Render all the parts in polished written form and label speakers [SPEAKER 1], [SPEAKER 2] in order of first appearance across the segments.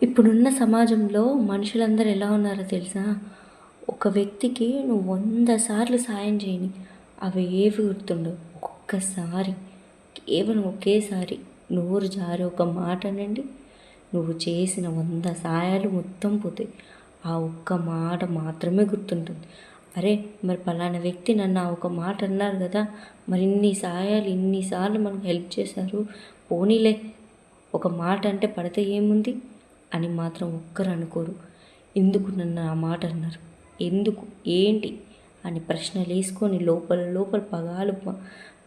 [SPEAKER 1] ఇప్పుడున్న సమాజంలో మనుషులందరూ ఎలా ఉన్నారో తెలుసా? ఒక వ్యక్తికి నువ్వు 100 సార్లు సాయం చేయని, అవి ఏవి గుర్తుండవు. ఒక్కసారి, కేవలం ఒకేసారి నోరు జారి ఒక మాట అనండి, నువ్వు చేసిన 100 సాయాలు మొత్తం పోతాయి. ఆ ఒక్క మాట మాత్రమే గుర్తుంటుంది. అరే, మరి పలానా వ్యక్తి నన్ను ఆ ఒక మాట అన్నారు కదా, మరి ఇన్ని సాయాలు ఇన్నిసార్లు మనకు హెల్ప్ చేశారు, పోనీలే ఒక మాట అంటే పడితే ఏముంది అని మాత్రం ఒక్కరు అనుకోరు. ఎందుకు నన్ను ఆ మాట అన్నారు, ఎందుకు, ఏంటి అని ప్రశ్నలు వేసుకొని లోపల లోపల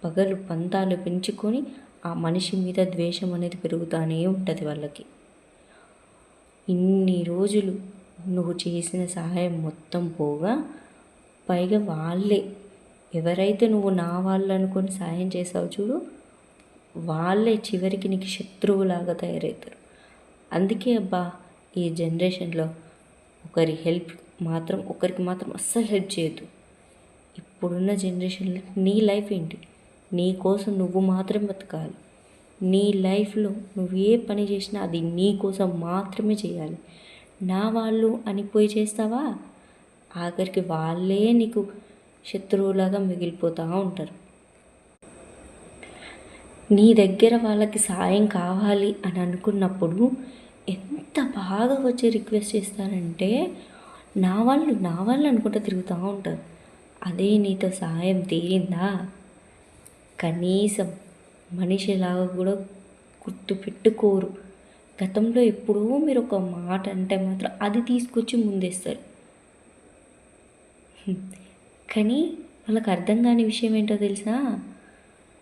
[SPEAKER 1] పగలు పంతాలు పెంచుకొని ఆ మనిషి మీద ద్వేషం అనేది పెరుగుతూనే ఉంటుంది వాళ్ళకి. ఇన్ని రోజులు నువ్వు చేసిన సహాయం మొత్తం పోగా, పైగా వాళ్ళే ఎవరైతే నువ్వు నా వాళ్ళు అనుకొని సాయం చేసావు చూడు, వాళ్ళే చివరికి నీకు శత్రువులాగా తయారవుతారు. అందుకే అబ్బా, ఈ జనరేషన్లో ఒకరికి మాత్రం అస్సలు హెల్ప్ చేయొద్దు. ఇప్పుడున్న జనరేషన్లో నీ లైఫ్ ఏంటి, నీ కోసం నువ్వు మాత్రమే బతకాలి. నీ లైఫ్లో నువ్వు ఏ పని చేసినా అది నీ కోసం మాత్రమే చేయాలి. నా వాళ్ళు అని పోయి చేస్తావా, ఆఖరికి వాళ్ళే నీకు శత్రువులాగా మిగిలిపోతూ ఉంటారు. నీ దగ్గర వాళ్ళకి సాయం కావాలి అని అనుకున్నప్పుడు ఎంత బాగా వచ్చి రిక్వెస్ట్ చేస్తారంటే, నా వాళ్ళు అనుకుంటూ తిరుగుతూ ఉంటారు. అదే నీతో సాయం తీరిందా, కనీసం మనిషిలాగా కూడా గుర్తుపెట్టుకోరు. గతంలో ఎప్పుడో మీరు ఒక మాట అంటే మాత్రం అది తీసుకొచ్చి ముందేస్తారు. కానీ వాళ్ళకి అర్థం కాని విషయం ఏంటో తెలుసా?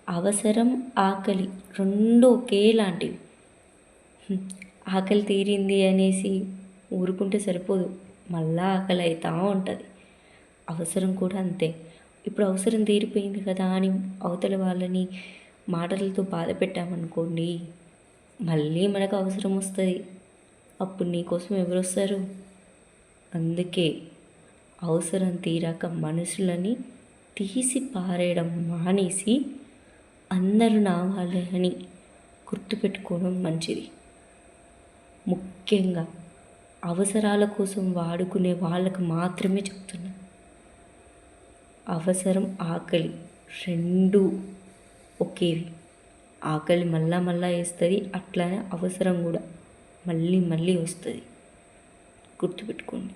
[SPEAKER 1] అవసరం, ఆకలి రెండు ఒకేలాంటివి. ఆకలి తీరింది అనేసి ఊరుకుంటే సరిపోదు, మళ్ళా ఆకలి అవుతూ ఉంటుంది. అవసరం కూడా అంతే. ఇప్పుడు అవసరం తీరిపోయింది కదా అని అవతల వాళ్ళని మాటలతో బాధ పెట్టామనుకోండి, మళ్ళీ మనకు అవసరం వస్తుంది. అప్పుడు నీకోసం ఎవరు వస్తారు? అందుకే అవసరం తీరాక మనుషులని తీసి పారేయడం మానేసి అందరూ నా వాళ్ళే అని గుర్తుపెట్టుకోవడం మంచిది. ముఖ్యంగా అవసరాల కోసం వాడుకునే వాళ్ళకు మాత్రమే చెప్తున్నా. అవసరం, ఆకలి రెండూ ఒకేవి. ఆకలి మళ్ళా వేస్తుంది, అట్లానే అవసరం కూడా మళ్ళీ వస్తుంది. గుర్తుపెట్టుకోండి.